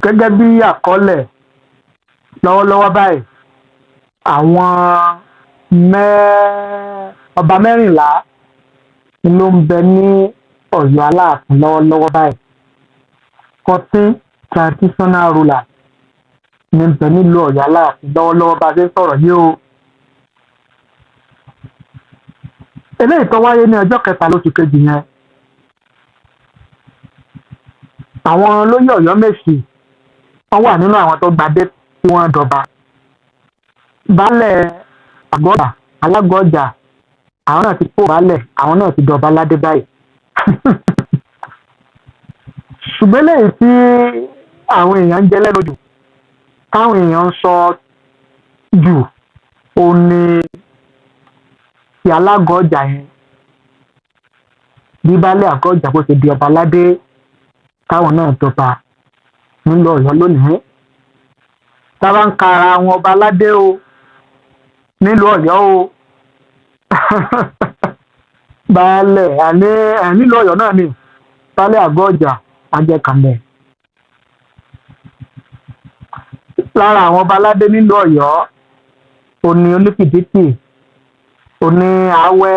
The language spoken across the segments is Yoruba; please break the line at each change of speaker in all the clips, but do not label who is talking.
gẹ́gẹ́ bí àkọọ́lẹ̀ lọ́wọ́lọ́wọ́ báyìí àwọn ọba mẹ́rìnlá ló ń bẹ ní Ọ̀yọ́ Aláàfin lọ́wọ́lọ́wọ́ báyìí 14 traditional rulers ní ń bẹ nílùú Ọ̀yọ́ Aláàfin lọ́wọ́lọ́wọ́ bá a ṣe ń sọ̀rọ̀ yìí o. eléyìí tó wáyé ní ọjọ́ kẹta lóṣù kejì yẹn àwọn olóyè Oyomesi wọ́n wà nínú àwọn tó gbadé tí wọ́n dọba. baálẹ̀ àgọ́jà Alago ọjà àwọn náà ti kó baálẹ̀ àwọn náà ti dọba aládé báyìí. ṣùgbọ́n lẹ́yìn tí àwọn èèyàn ń jẹ lẹ́nu jù táwọn èèyàn ń sọ jù òun ni ti Alago ọjà yẹn bí baálẹ̀ àgọ́ ọjà bó ṣe di ọba aládé táwọn náà dọba nílùú Ọ̀yọ́ lónìí. tábà ń ka ara àwọn ọba aládé o nílùú Ọ̀yọ́ o baálẹ̀ nílùú Ọ̀yọ́ náà ni baálẹ̀ àgọ́ ọjà ajẹkànlẹ̀. lára àwọn ọba aládé nílùú Ọ̀yọ́ òní Onífìdítì òní Awẹ́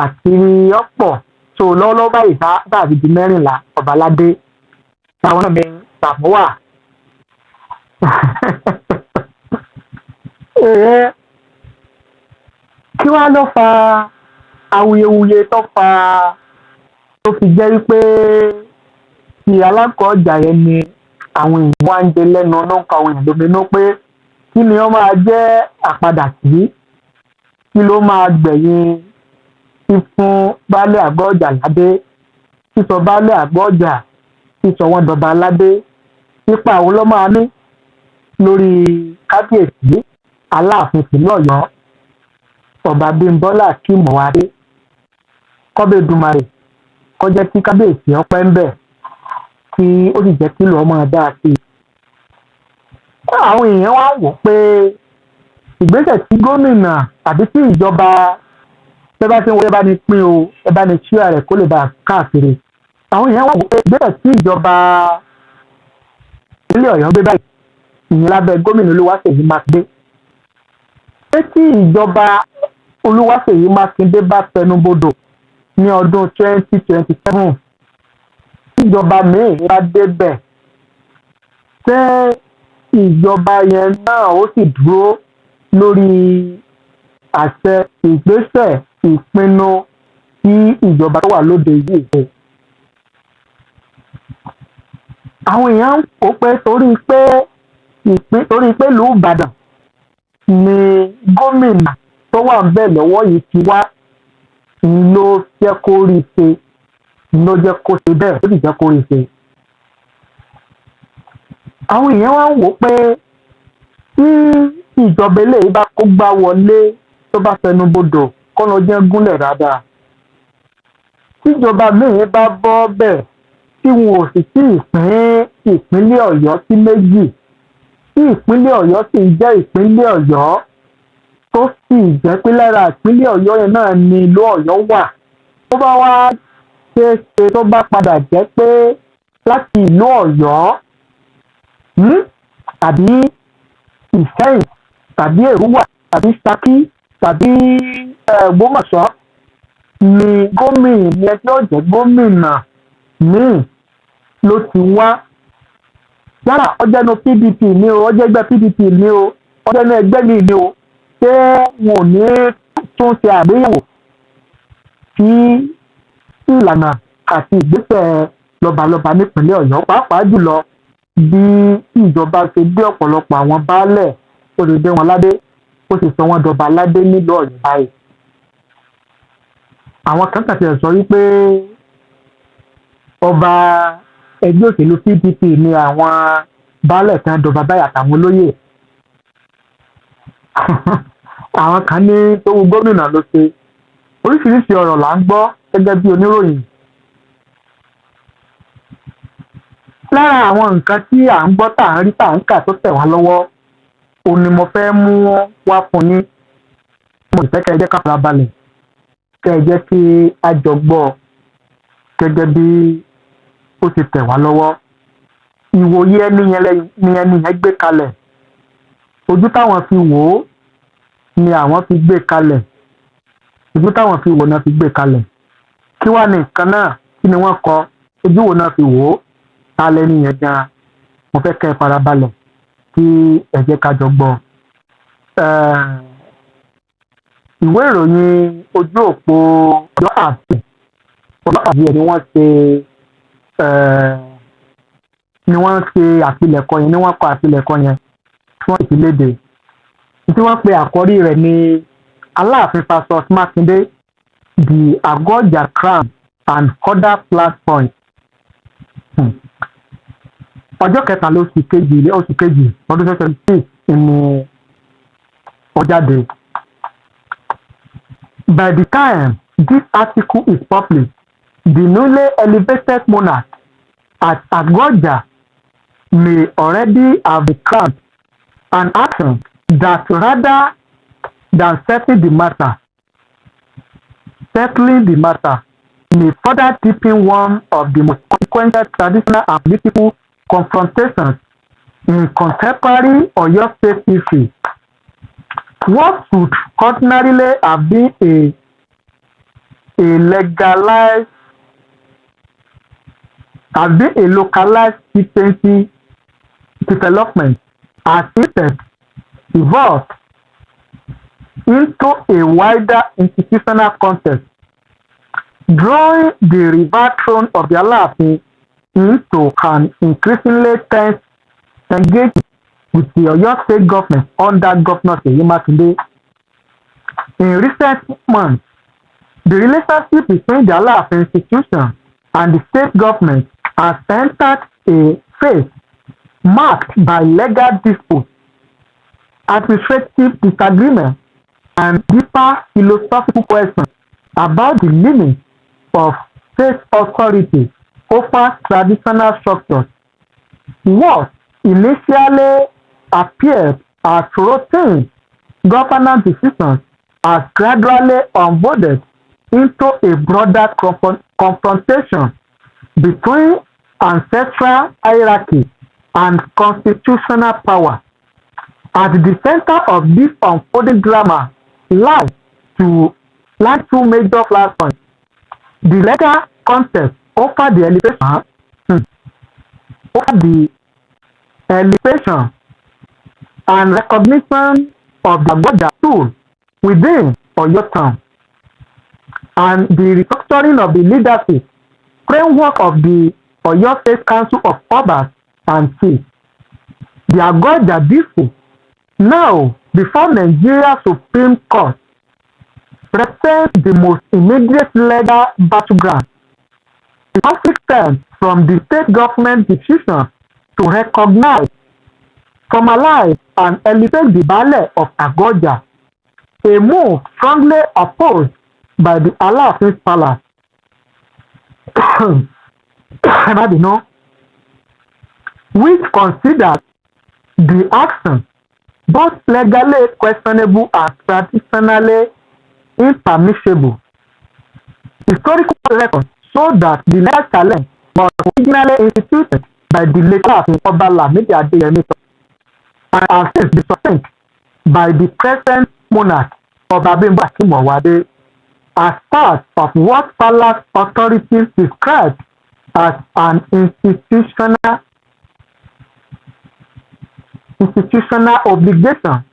àti ọ̀pọ̀ tó lọ́wọ́lọ́wọ́ báyìí dàbí di 14 ọba aládé táwọn náà ní Sàmúwà. kí wàá ló fa awuyewuye tó fi jẹ́ wípé ti Alago ọjà yẹn ni àwọn èèyàn wá ń jẹ lẹ́nu ọ̀nà ń ka àwọn èèyàn lóminú pé kí ni wọ́n máa jẹ́ àpadà sí kí ló máa gbẹ̀yìn fífún baálẹ̀ àgọ́ ọjà ládé sísọ baálẹ̀ àgọ́ ọjà sísọ wọn dọba aládé nípa àwọn ló máa ní lórí kábíyèsí Aláàfin ìpínlẹ̀ Ọ̀yọ́ ọba Bímbọ́lá Akínmọ̀wádé kọ́bẹ̀dùmarè kó jẹ́ kí kábíyèsí ọpẹ́ ń bẹ̀ kí ó sì jẹ́ kí lọ́ọ́ máa dáa sí i. àwọn èèyàn wá wò pé ìgbésẹ̀ tí gómìnà tàbí tí ìjọba tẹ́ bá ṣe ń wọlé bá ní pín o ẹ bá ní ṣíà rẹ̀ kó lè bá káàkiri. àwọn èèyàn wá wò pé ìgbésẹ̀ tí ìjọba ìpínlẹ̀ Ọ̀yọ́ gbé báyìí ìyẹn lábẹ́ gómìnà Olúwaṣèyí Mákindé pé tí ìjọba Olúwaṣèyí Mákindé bá tẹnubodò ní ọdún 2027 ìjọba míì bá débẹ̀ ṣé ìjọba yẹn náà ó sì dúró lórí àṣẹ ìgbésẹ̀ ìpinnu tí ìjọba tó wà lóde yìí ṣe. àwọn èèyàn ń kó pé torí pé ìlú Ìbàdàn ni gómìnà tó wà ń bẹ̀ lọ́wọ́ yìí ti wá ló jẹ́ kó rí ṣe ló jẹ́ kó ṣe bẹ́ẹ̀ ó sì jẹ́ kó rí ṣe. àwọn èèyàn wá ń wò pé tí ìjọba eléyìí bá kó gbá wọlé tó bá fẹnubodò kọ́ lọ jẹ́ gúnlẹ̀ dáadáa. tíjọba míì bá bọ́ bẹ́ẹ̀ tí wọn ò sì tí ì pín ìpínlẹ̀ Ọ̀yọ́ sí méjì tí ìpínlẹ̀ Ọ̀yọ́ sì jẹ́ ìpínlẹ̀ Ọ̀yọ́ tó sì jẹ́ pé lára ìpínlẹ̀ Ọ̀yọ́ yẹn náà ni ìlú Ọ̀yọ́ wà. tó bá wá ṣeéṣe tó bá padà jẹ́ pé láti ìlú Ọ̀yọ́ tàbí Ìṣẹ́yìn tàbí Èrúwà tàbí Ṣakí tàbí Ògbómọ̀ṣọ́ ni gómìnà ẹgbẹ́ ọ̀jẹ̀ gómìnà míì ló ti wá. yálà ọjọ́ inú PDP ni o ọjọ́ ẹgbẹ́ PDP ni o ọjọ́ inú ẹgbẹ́ mi ni o ṣé wọn ò ní tún ṣe àgbéyẹ̀wò sí ìlànà àti ìgbésẹ̀ lọ́balọ́ba nípínlẹ̀ Ọ̀yọ́ pàápàá jùlọ bí ìjọba ṣe dé ọ̀pọ̀lọpọ̀ àwọn baálẹ̀ ó lè dé wọn ládé ó sì sọ wọn dọba aládé nílùú Ọ̀yọ́ báyìí. àwọn kan kàtí ẹ̀ sọ wípé ọba ẹgbẹ́ òṣèlú PDP ni àwọn baálẹ̀ kan dọba báyìí àtàwọn olóyè. àwọn kan ní tó wu gómìnà ló ṣe. oríṣiríṣi ọ̀rọ̀ là ń gbọ́ gẹ́gẹ́ bí oníròyìn. lára àwọn nǹkan tí à ń gbọ́ tà ń rí tà ń kà tó tẹ̀ wá lọ́wọ́ òun ni mo fẹ́ mú wá fún yín. mo sì fẹ́ kẹ́ ẹ jẹ́ ká fara balẹ̀ kẹ́ ẹ jẹ́ kí a jọ gbọ́ gẹ́gẹ́ bí ó ti tẹ̀ wá lọ́wọ́. ìwòye ẹni yẹn gbé kalẹ̀, ojú táwọn fi wò ó ni àwọn fi gbé kalẹ̀, ojú táwọn fi wò náà fi gbé kalẹ̀. Kí wá ní nǹkan náà, kí ni wọ́n kọ, ojú wo náà fi wò ó, ta lẹni yẹn gan-an. Mo fẹ́ kẹ́ ẹ farabalẹ̀ kí ẹ jẹ́ ká jọ gbọ́. Ìwé ìròyìn ojú òpó Ọ̀yọ́ Ààfin ni wọ́n ṣe àpilẹ̀kọ yẹn, ni wọ́n kọ àpilẹ̀kọ yẹn tí wọ́n ti léde. Tí wọ́n pe àkọ́rí rẹ̀ ní Aláàfin vs Makinde, the Àgọ́jà crown and other flashpoints. Ọjọ́ kẹtàlá oṣù kejì ọdún 2026 ni ọjáde. By the time this article is published, the newly elevated monarch at Àgọ́jà may already have been crowned, an action that rather than settling the matter may further deepen one of the most consequential traditional and political confrontations in contemporary Oyo State history. What should ordinarily have been a localized chieftaincy development has instead evolved into a wider institutional context, drawing the revered throne of the Alaafin into an increasingly tense engagement with the Oyo State government under Gomina Seyi Makinde. In recent months, the relationship between the Alaafin institution and the state government has entered a phase marked by legal disputes, administrative disagreements, and deeper philosophical questions about the limits of state authority over traditional structures. What initially appeared as routine governance decisions has gradually unfolded into a broader confrontation between ancestral hierarchy and constitutional power. At the center of this unfolding drama lie two major flashpoints: the legal context over the elevation and recognition of the Àgọ́jà tool within Oyo town, and the restructuring of the leadership framework of the Oyo State Council of Obas and Chiefs. The Àgọ́jà dispute, now before Nigeria Supreme Court, represents the most immediate legal battleground. The conflict stems from the state government decision to recognize, formalize, and elevate the Baale of Àgọ́jà, a move strongly opposed by the Alaafin palace. Which considers the action both legally questionable and traditionally impermissible. Historical records show that the legal challenge was originally instituted by the late Alaafin Ọba Lamidi Adeyemi and has since been sustained by the present monarch Ọba Bimbo Akinwowade as part of what palace authorities described as an institutional obligation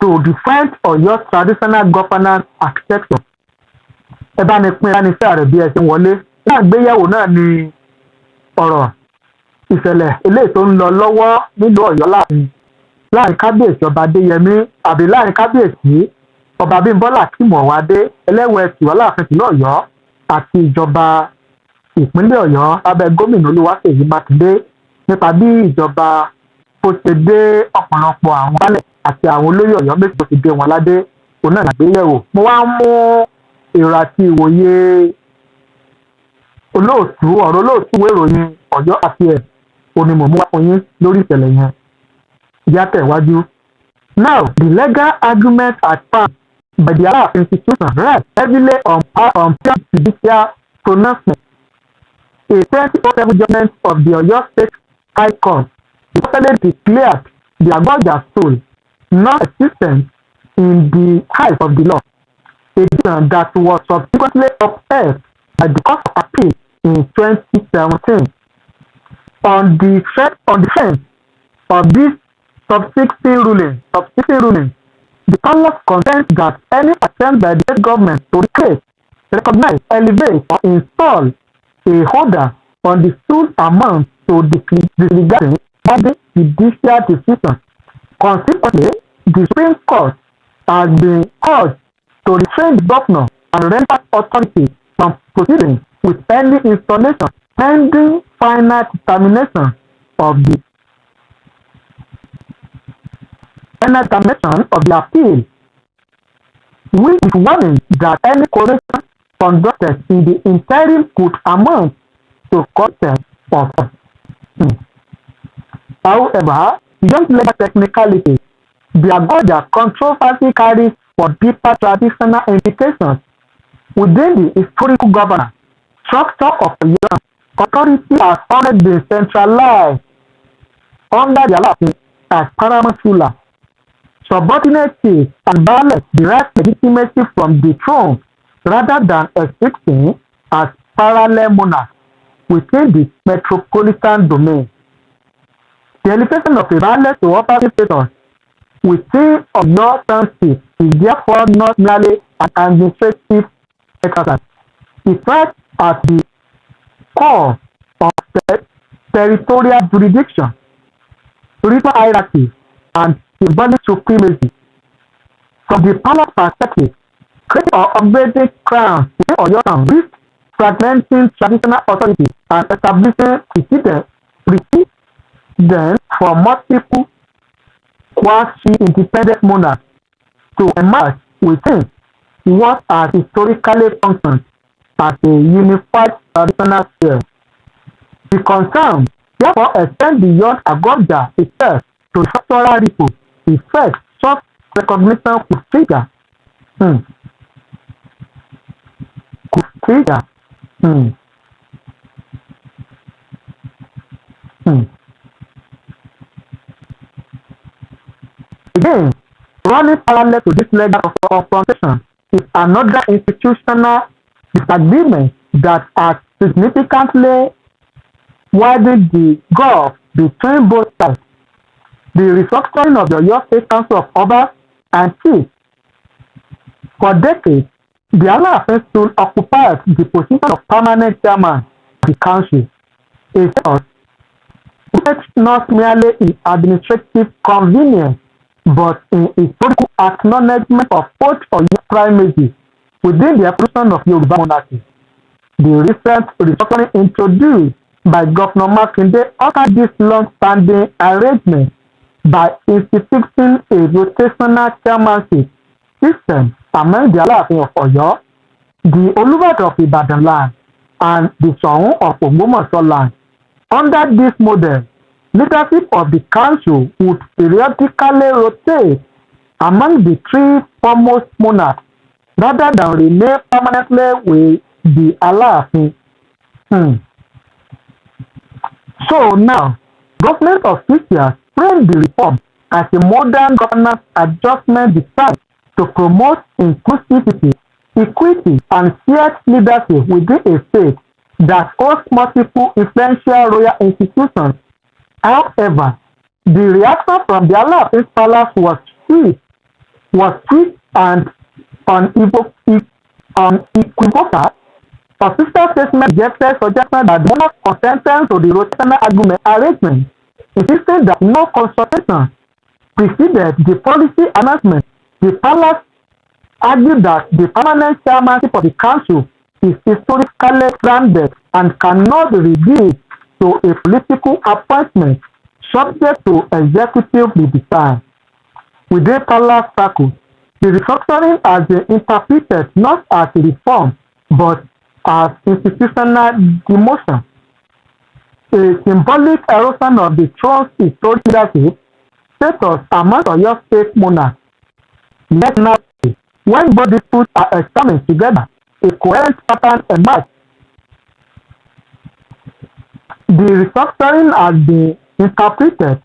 to defend Oyo's traditional governance architecture. Ẹ bá ní pín ìránṣẹ́ rẹ̀ bí ẹ ṣe wọlé. Ní àgbéyẹ̀wò náà ni ọ̀rọ̀ ìṣẹ̀lẹ̀ eléyìí tó ń lọ lọ́wọ́ nílùú Ọ̀yọ́ láàrin kábíyèsí ọba Adéyẹmí àbí láàrin kábíyèsí ọba Bímbọ́lá Akínwowade ẹlẹ́wẹ̀ẹ́sì Aláàfin ìlú Ọ̀yọ́ àti ìjọba ìpínlẹ̀ Ọ̀yọ́ lábẹ́ gómìnà Olúwaṣèyí Mákindé nípa bí ìjọba ó ṣe dé ọ̀pọ̀lọpọ̀ àwọn baálẹ̀ àti àwọn olóyè Oyomesi tó ti dé wọn ládé. Òun náà làgbéyẹ̀wò. Mo wá ń mú èrò àti ìwòye olóòtú ìwé ìròyìn Ọ̀yọ́ Àfihàn òní mò ń mú wá fún yín lórí ìṣẹ̀lẹ̀ yẹn. Ìyá tẹ̀wájú. Now, the legal argument at hand by the Alaafin institution rests heavily on judicial pronouncement. A 2007 judgment of the Oyo State High Court reportedly declared the Agboja's soul non-existent in the eyes of the law, a decision that was subsequently upheld by the Court of Appeal in 2017. On the strength of this subsequent ruling, the palace contends that any attempt by the state government to recreate, recognize, elevate, or install a holder on the suit amounts to disregarding body judicial decision. Consequently, the Supreme Court has been urged to restrain the governor and render authority from proceeding with any installation pending final determination of the appeal, which is warning that any correction conducted in the interim could amount to contempt of court. However, beyond legal technicalities, the Agboja controversy carries for deeper traditional implications within the historical governance structure of the Yoruba. Authority has already been centralized under the Alaafin as paramount ruler. Subordinate chiefs and baronets derive legitimacy from the throne rather than existing as parallel monarchs within the metropolitan domain. The elevation of a baronet to officer status within Oyo Township is therefore not merely an administrative exercise. It strikes at the core of territorial jurisdiction, spiritual hierarchy, and symbolic supremacy. From the palace perspective, creating or upgrading crowns within Oyo Town risks fragmenting traditional authority and establishing precedent for multiple quasi-independent monarchs to emerge within what has historically functioned as a unified traditional sphere. The concern therefore extends beyond Agboja itself to structural ripple effects such recognition could trigger. Again, running parallel to this legal confrontation is another institutional disagreement that has significantly widened the gulf between both sides. The restructuring of the Oyo State Council of Obas and Chiefs. For decades, the Alaafin stool occupied the position of permanent chairman of the council, a status which not merely in administrative convenience but in historical acknowledgement of both Oyo primacy within the evolution of Yoruba monarchy. The recent restructuring introduced by Gomina Makinde altered this long-standing arrangement by instituting a rotational chairmanship system among the Alaafin of Oyo, the Olúbàdàn of Ìbàdàn land, and the Ṣọ̀ún of Ògbómọ̀ṣọ́ land. Under this model, leadership of the council would periodically rotate among the three foremost monarchs rather than remain permanently with the Alaafin. So now, government officials frame the reform as a modern governance adjustment designed to promote inclusivity, equity, and shared leadership within a state that hosts multiple influential royal institutions. However, the reaction from the Alaafin palace was swift and unequivocal. Official statement rejected suggestion that the monarch consented to the rotational arrangement, insisting that no consultation preceded the policy announcement. The palace argued that the permanent chairmanship of the council is historically grounded and cannot be reduced to a political appointment subject to executive redesign. Within palace circles, the restructuring has been interpreted not as a reform but as institutional demotion, a symbolic erosion of the throne's historic leadership status among Oyo State monarchs. Yet now, when both disputes are examined together, a coherent pattern emerges. The restructuring has been interpreted.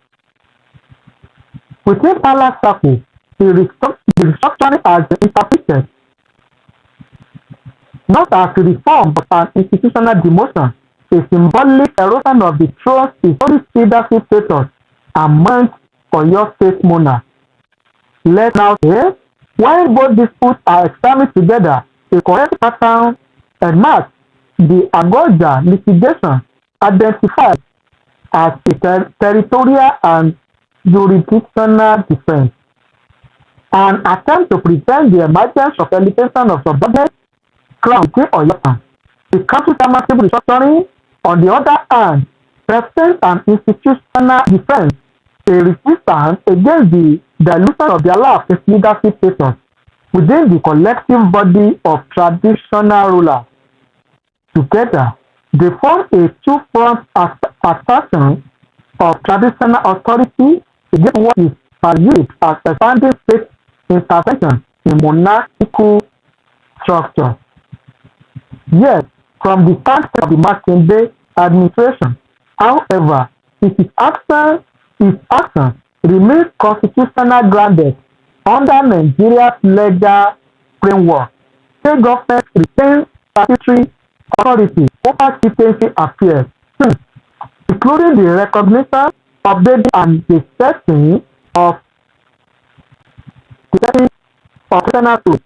Within palace circles, the restructuring has been interpreted not as a reform but an institutional demotion, a symbolic erosion of the throne's historic leadership status among Oyo State monarchs. Let's now say, when both disputes are examined together, a correct pattern emerges. The Agoja litigation identified as a territorial and jurisdictional defense, an attempt to prevent the emergence of elevation of subordinate crown within Oyo. The council chairmanship restructuring, on the other hand, represents an institutional defense, a resistance against the dilution of the Alaafin leadership status within the collective body of traditional rulers. Together, they form a two-front assertion of traditional authority against what is perceived as expanding state intervention in monarchical structure. Yet, from the standpoint of the Makinde administration, however, its action remains constitutional grounded under Nigeria's legal framework. State government retains statutory authority over citizenship affairs, including the recognition, updating, and the setting of personal tools.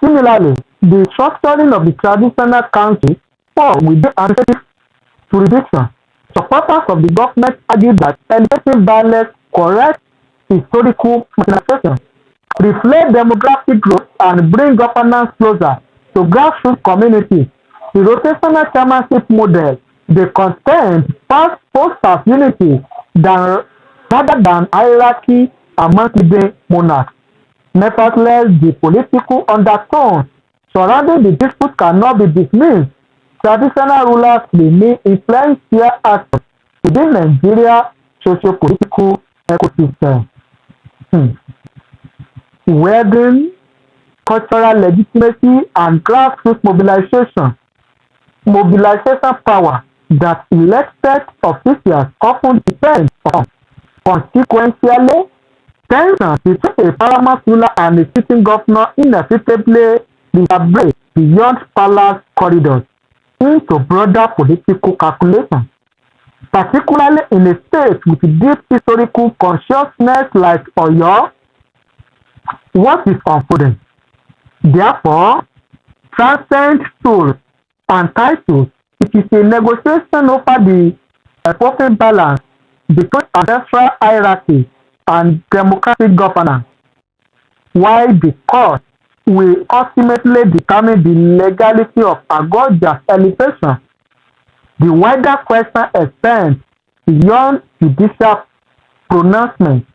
Similarly, the structuring of the traditional council fall within administrative jurisdiction. Supporters of the government argue that elevating violence corrects historical manifestation, reflect demographic growth, and bring governance closer to grassroots communities. The rotational chairmanship model, they contend fosters unity rather than hierarchy among the monarchs. Nevertheless, the political undertones surrounding the dispute cannot be dismissed. Traditional rulers remain influential actors within Nigeria's socio-political ecosystem. Wielding cultural legitimacy and grassroots mobilization power that elected officials often depend on. Consequently, tensions between a paramount ruler and a sitting governor inevitably reverberate beyond palace corridors into broader political calculations, particularly in a state with deep historical consciousness like Oyo. What is unfolding, therefore, transcends tools and titles. It is a negotiation over the evolving balance between ancestral hierarchy and democratic governance. While the court will ultimately determine the legality of Agoja's elevation, the wider question extends beyond judicial pronouncement.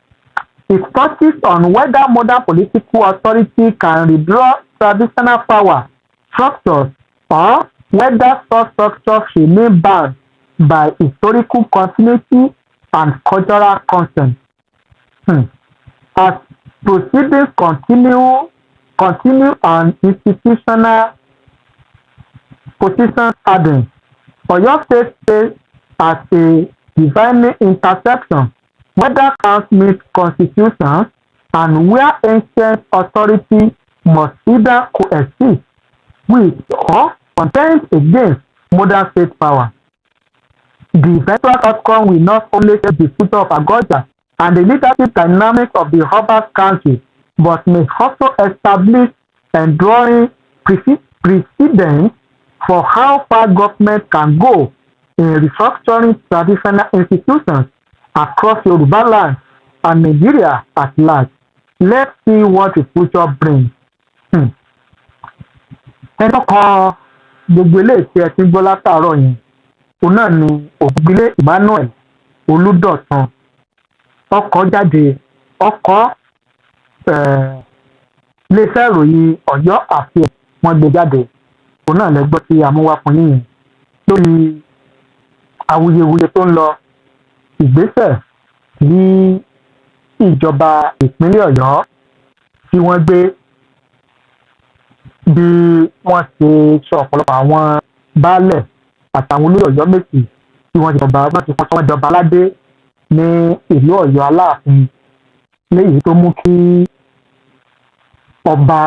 It touches on whether modern political authority can redraw traditional power structures or whether such structures remain bound by historical continuity and cultural consent. As proceedings continue and institutional positions harden, Oyo State stays as a defining intersection, whether counts meet constitutions and where ancient authority must either coexist with or contend against modern state power. The eventual outcome will not only shape the future of Agoja and the leadership dynamics of the Urban Council, but may also establish enduring precedents for how far government can go in restructuring traditional institutions across Yoruba land and Nigeria at large. Let's see what the future brings. Ẹjọ́ kan gbogbo eléyìí tí ẹ ti ń gbọ́ látàárọ̀ yẹn, òun náà ni Ògúngbílé Emmanuel Olúdọ̀tun. Ọkọ̀ jáde, ọkọ̀ iléeṣẹ́ ìròyìn Ọ̀yọ́ Àfihàn wọ́n gbé jáde. Òun náà lẹ́gbọ́ tí a mú wá fún yín lórí awuyewuye tó ń lọ, ìgbésẹ̀ ní ìjọba ìpínlẹ̀ Ọ̀yọ́ tí wọ́n gbé bí wọ́n ṣe sọ ọ̀pọ̀lọpọ̀ àwọn baálẹ̀ àtàwọn olóyè Oyomesi tí wọ́n ti jọba wọ́n ti fọ́n sọ́wọ́n jọba aládé ní ìlú Ọ̀yọ́ Aláàfin léyìí tó mú kí ọba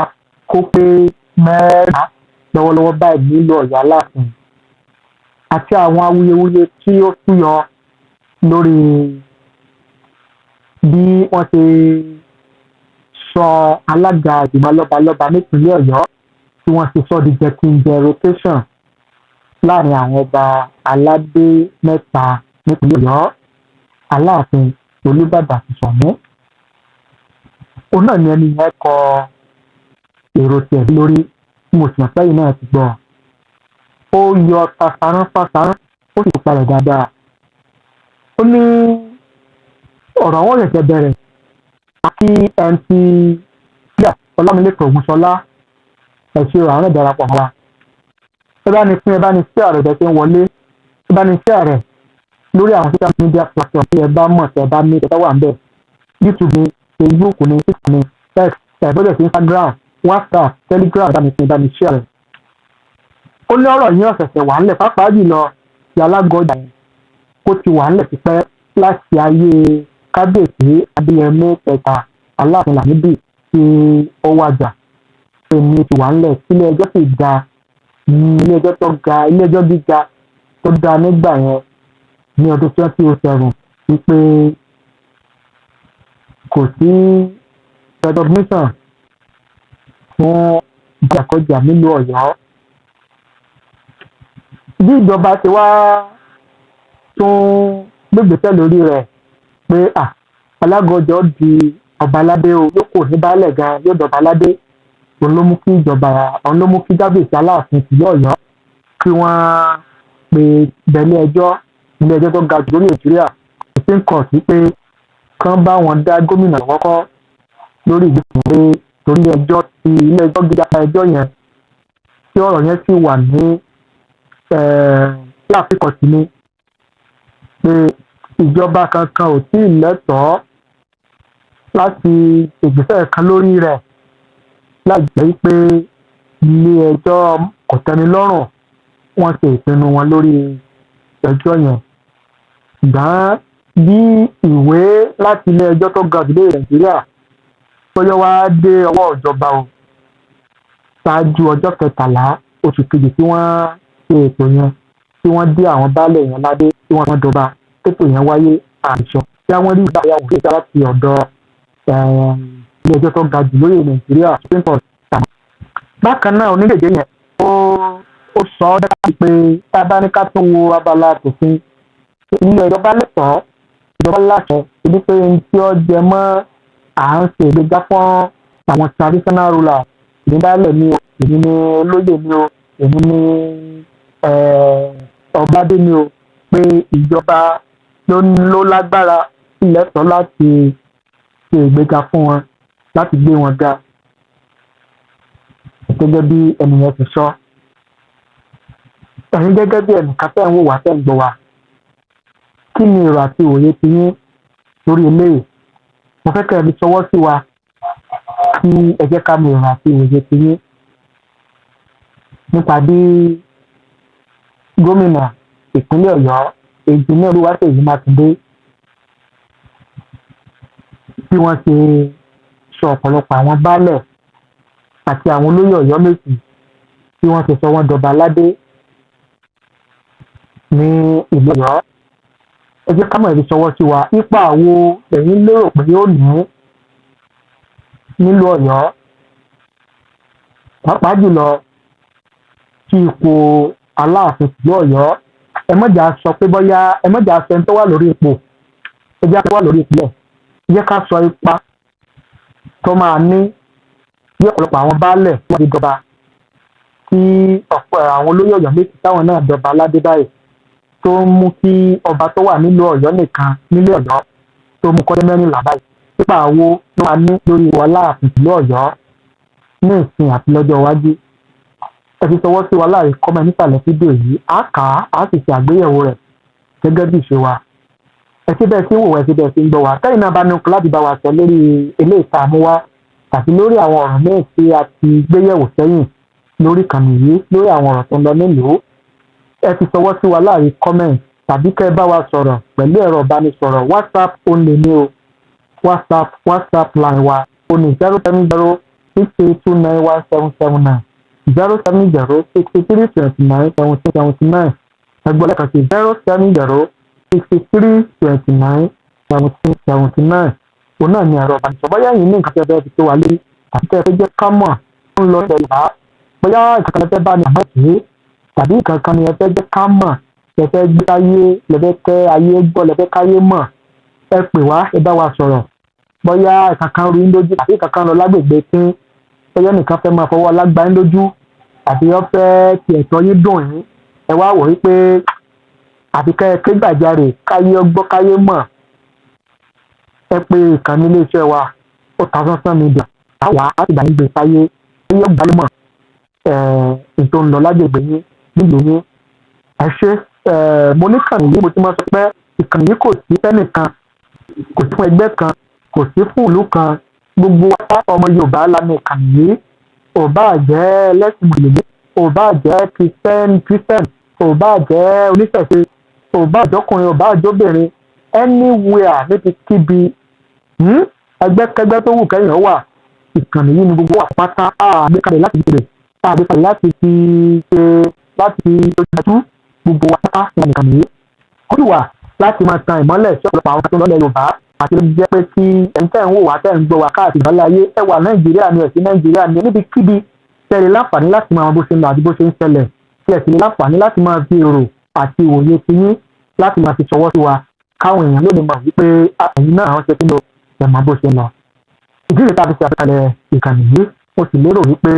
kó pé mẹ́rìnlá lọ́wọ́lọ́wọ́ báyìí nílùú Ọ̀yọ́ Aláàfin àti àwọn awuyewuye tí ó súyọ lórí bí wọ́n ṣe sọ alága ìgbìmọ̀ lọ́balọ́ba nípínlẹ̀ Ọ̀yọ́ tí wọ́n ṣe sọ di jẹkínjẹ rotation láàrin àwọn ọba aládé mẹ́ta nípínlẹ̀ Ọ̀yọ́ Aláàfin Olúbàdàn àti Ṣọ̀ún. Òun náà ni ẹni yẹn kọ èrò tiẹ̀ lórí tí mo sì mọ̀ pé yìí náà ti gbọ́. Ó yọ fàṣàrán ó sì parẹ̀ dáadáa. Ó ní ọ̀rọ̀ àwọn ẹ̀ṣẹ̀ bẹ̀rẹ̀ àti MC Ọlámilékan Ògúnṣọlá ẹ̀ṣẹ̀ àwọn ìdarapọ̀ wa. Ẹ bá ní fún ẹ bá ní sí ààrẹ bẹ́ẹ̀ ṣe ń wọlé ẹ bá ní sí ààrẹ lórí àwọn social media platform tí ẹ bá mọ̀ tí ẹ bá ní ìtẹ́tẹ́ wà ń bẹ̀. YouTube ni Facebook ni TikTok ni X ẹ̀bọ́dẹ̀ sí Instagram WhatsApp Telegram bá ní sí ààrẹ. Ó ní ọ̀rọ̀ yín ọ̀sẹ̀sẹ̀ wà ńlẹ̀ pàápàá jùlọ ti Alago ọjà yẹn kó ti wà ńlẹ̀ tipẹ́ láti ayé kábíyèsí Adéyẹmí kẹta Aláàfin Lámídì tí ó wájà èmi ti wà ńlẹ̀ sílé ẹjọ́ sì ga ilé ẹjọ́ gíga tó ga nígbà yẹn ní ọdún 2007 wípé kò sí recognition fún ìjàkọjà nílùú Ọ̀yọ́. Bí ìjọba ti wá tún gbégbèsè lórí rẹ̀ pé Alago ọjọ́ di ọba aládé o yóò kò ní baálẹ̀ gan yóò dọ̀ba aládé òun ló mú kí kábíyèsí Aláàfin tìlú Ọ̀yọ́ kí wọ́n pe bẹ̀lẹ́ ẹjọ́ ilé ẹjọ́ tó ga jù lórí Nàìjíríà Supreme Court wípé kán bá wọn dá gómìnà kọ́kọ́ lórí ìgbésẹ̀ pé torí ẹjọ́ ti ilé ẹjọ́ gíga ẹjọ́ yẹn tí ọ̀rọ̀ yẹn sì wà ní láàfikọ̀ sí ni pé ìjọba kankan ò tí ì lẹ́tọ̀ọ́ láti ìgbésẹ̀ kan lórí rẹ̀ láì jẹ́ pé ilé ẹjọ́ kòtẹ́milọ́rùn wọ́n ṣe ìpinnu wọn lórí ẹjọ́ yẹn. Ṣùgbọ́n bí ìwé láti ilé ẹjọ́ tó ga jù lórí Nàìjíríà tó yọ wá dé ọwọ́ ìjọba o ṣáájú ọjọ́ 13 oṣù kejì tí wọ́n ṣe ètò yẹn tí wọ́n dé àwọn baálẹ̀ yẹn ládé tí wọ́n dọba ètò yẹn wáyé àìsàn tí wọ́n rí ìgbàyàwó ìta láti ọ̀dọ̀ ilé ẹjọ́ tó ga jù lórí Nàìjíríà Supreme Court. Bákan náà onídèéjé yẹn ó sọ ọ́ dájú pé tá a bá ní ká tún wo abala tòfin ilé ẹjọ́ bá lẹ́tọ̀ọ́ ìjọba láṣẹ ibi pé tí ó jẹ mọ́ à ń ṣe ìgbéga fún àwọn traditional ruler èmi baálẹ̀ ni o èmi ni olóyè ni o èmi ni ọ̀bádé ni o pé ìjọba ló lágbára lẹ́tọ̀ọ́ láti ṣe ìgbéga fún wọn láti gbé wọn ga gẹ́gẹ́ bí ẹnìyẹn ti sọ. Ẹ̀yin gẹ́gẹ́ bí ẹnìkan tẹ́ ń wò wá tẹ́ ń gbọ́ wa kí ni èrò àti òye ti yín lórí eléyìí? Mo fẹ́ kẹ́ ẹ fi ṣọwọ́ sí wa kí ẹ jẹ́ ká mọ èrò àti òye ti yín nípa bí gómìnà ìpínlẹ̀ Ọ̀yọ́ Engineer Olúwaṣèyí Makinde bí wọ́n ṣe sọ ọ̀pọ̀lọpọ̀ àwọn baálẹ̀ àti àwọn olóyè Oyomesi bí wọ́n ṣe sọ wọ́n dọba aládé ní ìlú Ọ̀yọ́. Ẹ jẹ́ ká mọ̀ ẹ̀rí ṣọwọ́ sí wa ipa wo ẹ̀yin lérò pé yóò ní nílùú Ọ̀yọ́ pàápàá jùlọ tí ipò Aláàfin ìlú Ọ̀yọ́ ẹ mọ̀jà sọ pé bóyá ẹ mọ̀jà sọ ẹni tó wà lórí ipò ẹ jẹ́ ká wà lórí ìpínlẹ̀ ẹ jẹ́ ká sọ ipa tó máa ní bí ọ̀pọ̀lọpọ̀ àwọn baálẹ̀ wọ́n ti dọba tí ọ̀pọ̀ àwọn olóyè Oyomesi táwọn náà dọba aládé báyìí tó ń mú kí ọba tó wà nílùú Ọ̀yọ́ nìkan nílé Ọ̀yọ́ tó mú kọ́lé mẹ́rìnlá báyìí nípa àwo ló máa ní lórí ìwà Aláàfin ìlú Ọ̀yọ́ ní ìsìn àti lọ́jọ́ iwájú. Ẹ fi ṣọwọ́ sí wa láàrin kọ́mọ nísàlẹ̀ fídíò yìí á kà á sì ṣe àgbéyẹ̀wò rẹ̀ gẹ́gẹ́ bí ìṣe wa. Ẹ ṣe bẹ́ẹ̀ sí ń wò wá ẹ ṣe bẹ́ẹ̀ sí ń gbọ́ wá tẹ́yìn náà bá ní okùn láti bá wa sọ lórí eléyìí tá a mú wá tàbí lórí àwọn ọ̀rọ̀ míì tí a ti gbéyẹ̀wò sẹ́yìn lórí ìkànnì yìí lórí àwọn ọ̀rọ̀ tó ń lọ nílùú. Ẹ fi ṣọwọ́ sí wa láàrin comment tàbí kẹ́ ẹ bá wa sọ̀rọ̀ pẹ̀lú ẹ̀rọ ìbánisọ̀rọ̀ WhatsApp only ní o. WhatsApp line wa ó ní 07068291779 07063291779 ẹgbẹ́ lẹ́ẹ̀kan sí 07063291779 òun náà ni ẹ̀rọ ìbánisọ̀rọ̀ bóyá yìí ní nǹkan tí ẹ fẹ́ fi tó wa lé tàbí tẹ́ ẹ fẹ́ jẹ́ ká mọ̀ ń lọ ilẹ̀ Yorùbá bóyá ìkankan ẹ fẹ́ bá ní àmọ́ sí tàbí ìkankan ni ẹ fẹ́ jẹ́ ká mọ̀ ẹ fẹ́ gbé ayé lẹ́fẹ́ kẹ́ ayé gbọ́ lẹ́fẹ́ káyé mọ̀ ẹ pè wá ẹ bá wa sọ̀rọ̀ bóyá ìkankan rí lójú tàbí ìkankan lọ lágbègbè tí bóyá nìkan fẹ́ máa fọwọ́ lágbá yín lójú àbí wọ́n fẹ́ kí ẹ̀tọ́ yín dùn yín ẹ wá wò wípé àbí kẹ́ ẹ ké gbàjarè káyé ọgbọ́ káyé mọ̀ ẹ pé ìkànnì iléeṣẹ́ wa ó ta sánsán mídíà àwa láti gbà yín gbé sáyé káyé ọgbà yín mọ̀ ètò ń lọ lágbègbè yín nílùú yín ẹ ṣe mo ní kànnì yìí mo ti máa sọ pé ìkànnì yìí kò sí fẹ́nìkan kò sí fún ẹgbẹ́ kan kò sí fún ìlú kan gbogbo ọmọ Yorùbá la ní ìkànnì yìí ò bá jẹ́ ẹlẹ́sìn mùsùlùmí ò bá jẹ́ Christian ò bá jẹ́ oníṣẹ̀ṣe ò bá jọkùnrin ò bá jọbìnrin anywhere níbikíbi ẹgbẹ́kẹ́gbẹ́ tó wù kẹ́yìn wà ìkànnì yìí ni gbogbo wà pátá àgbékalẹ̀ láti fi bẹ̀rẹ̀ àgbékalẹ̀ láti fi ṣe láti fi ojú gbogbo wa pátá ní ìkànnì yìí ó sì wà láti máa tan ìmọ́lẹ̀ sí ọ̀pọ̀lọpọ̀ àwọn tó lọ́lẹ̀ Yorùbá àti ló jẹ́ pé kí ẹni tẹ́ ń wò wá tẹ́ ń gbọ́ wá káàkiri ìgbàlá ayé ẹ wà Nàìjíríà ni ẹ̀sìn Nàìjíríà ni níbikíbi tẹ́lẹ̀ láǹfààní láti máa bó ṣe ń lọ àti bó ṣe ń ṣẹlẹ̀ tí ẹ̀sìn láǹfààní láti máa fi èrò àti ìwòye ti yín láti máa fi ṣọwọ́ sí wa káwọn èèyàn lónìí mọ̀ wípé ẹ̀yin náà àwọn ṣe kí ló ẹ̀ mọ̀ bó ṣe lọ. ìdí ìrètá fi ṣe àgbékalẹ̀ ìkànnì yìí mo sì lérò wípé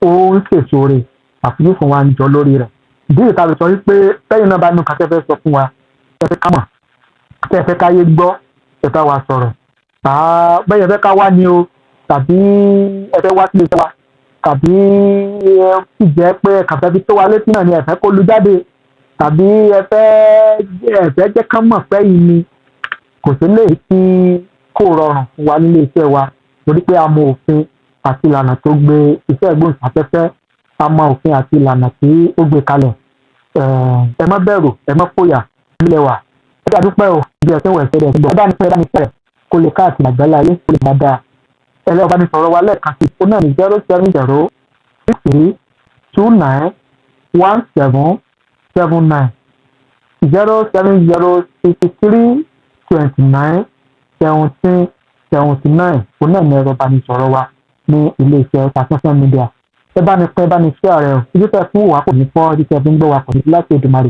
ó ń ṣèṣò rẹ̀ àfojúsùn wa ń jọ lórí rẹ̀. ìdí ìrètá fi sọ wípé lẹ́yìn náà bá nínú kan tẹ́fẹ́ sọ fún wa tẹ́fẹ́ ká mọ̀ tẹ́fẹ́ káyé gbọ́ ẹ bá wa sọ̀rọ̀ bẹ́ẹ̀ fẹ́ ká wá ní o tàbí ẹ fẹ́ wá sílé wa tàbí ẹ sì jẹ́ pé kàfẹ́ fi tó wa létí náà ni ẹ fẹ́ kó lu jáde tàbí ẹ fẹ́ jẹ́ ká mọ̀ pé yìí ni kò sí lè tí kò rọrùn fún wa nílé iṣẹ́ wa torí pé a mọ òfin àti ìlànà tó gbé iṣẹ́ ìgbóhùnsáfẹ́fẹ́ a mọ òfin àti ìlànà tí ó gbé kalẹ̀ ẹ má bẹ̀rù ẹ má fòyà nílẹ̀ wa ẹ dá dúpẹ́ o bí ẹ fẹ́ wẹ̀ ṣẹ́dẹ̀ ṣùgbọ́n ẹ bá ní pẹ́ kó lè káàkiri àgbáńlá ayé kó lè má dáa ẹ̀rọ ìbánisọ̀rọ̀ wa lẹ́ẹ̀kan sí fún náà ní 070291779 fún náà ní ẹ̀rọ ìbánisọ̀rọ̀ wa ní ilé-iṣẹ́ social media ẹ bá ní pẹ́ bá ní ṣé ààrẹ o ibi tẹ́ fún wa kò ní fọ́ ibi tẹ́ fi ń gbọ́ wa kò ní láti Èdùmàrè